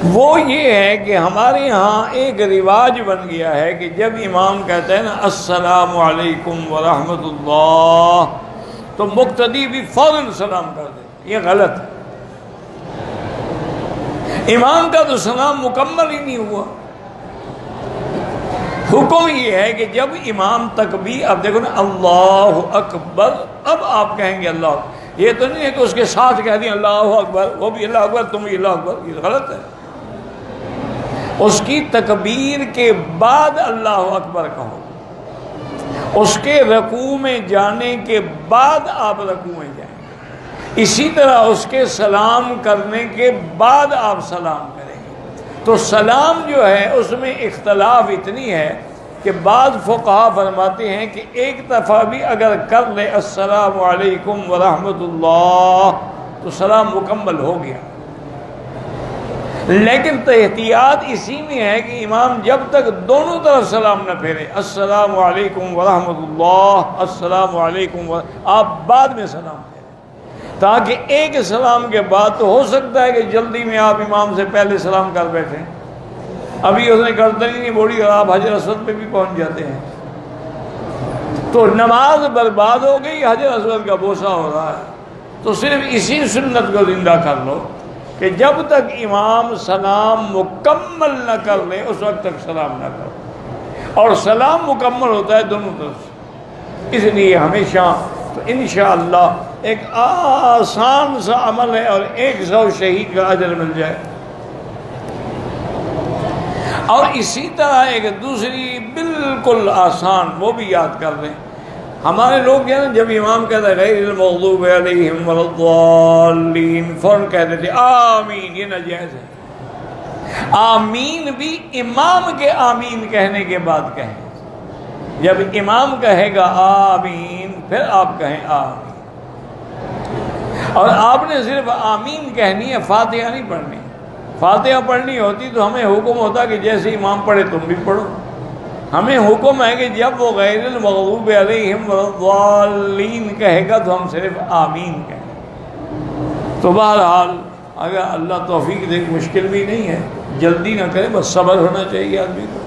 وہ یہ ہے کہ ہمارے ہاں ایک رواج بن گیا ہے کہ جب امام کہتا ہے نا السلام علیکم ورحمۃ اللہ تو مقتدی بھی فوراً سلام کر دے. یہ غلط ہے. امام کا تو سلام مکمل ہی نہیں ہوا. حکم یہ ہے کہ جب امام تکبیر، اب دیکھو نا اللہ اکبر، اب آپ کہیں گے اللہ اکبر. یہ تو نہیں ہے کہ اس کے ساتھ کہہ دیں اللہ اکبر، وہ بھی اللہ اکبر تم بھی اللہ اکبر. یہ غلط ہے. اس کی تکبیر کے بعد اللہ اکبر کہو. اس کے رکوع میں جانے کے بعد آپ رکوع میں جائیں. اسی طرح اس کے سلام کرنے کے بعد آپ سلام کریں گے. تو سلام جو ہے اس میں اختلاف اتنی ہے کہ بعض فقہا فرماتے ہیں کہ ایک دفعہ بھی اگر کر لے السلام علیکم ورحمۃ اللہ تو سلام مکمل ہو گیا. لیکن احتیاط اسی میں ہے کہ امام جب تک دونوں طرف سلام نہ پھیرے، السلام علیکم ورحمۃ اللہ، السلام علیکم آپ بعد میں سلام پھیریں، تاکہ ایک سلام کے بعد تو ہو سکتا ہے کہ جلدی میں آپ امام سے پہلے سلام کر بیٹھیں، ابھی اس نے گردن ہی نہیں بوڑھی اور آپ حجر اسود پہ بھی پہنچ جاتے ہیں تو نماز برباد ہو گئی، حجر اسود کا بوسہ ہو رہا ہے. تو صرف اسی سنت کو زندہ کر لو کہ جب تک امام سلام مکمل نہ کر لے اس وقت تک سلام نہ کرو. اور سلام مکمل ہوتا ہے دونوں طرف سے. اس لیے ہمیشہ تو انشاءاللہ ایک آسان سا عمل ہے اور 100 شہید کا اجر مل جائے. اور اسی طرح ایک دوسری بالکل آسان وہ بھی یاد کر لیں. ہمارے لوگ کیا نا جب امام کہتا ہے غیر المغضوب علیہم ولا الضالین فوراً کہتے تھے آمین. یہ ناجائز ہے. آمین بھی امام کے آمین کہنے کے بعد کہیں. جب امام کہے گا آمین پھر آپ کہیں آمین. اور آپ نے صرف آمین کہنی ہے، فاتحہ نہیں پڑھنی. فاتحہ پڑھنی ہوتی تو ہمیں حکم ہوتا کہ جیسے امام پڑھے تم بھی پڑھو. ہمیں حکم ہے کہ جب وہ غیر المغضوب علیہم ولا الضالین کہے گا تو ہم صرف آمین کہیں. تو بہرحال اگر اللہ توفیق دے، مشکل بھی نہیں ہے، جلدی نہ کرے، بس صبر ہونا چاہیے آدمی کو.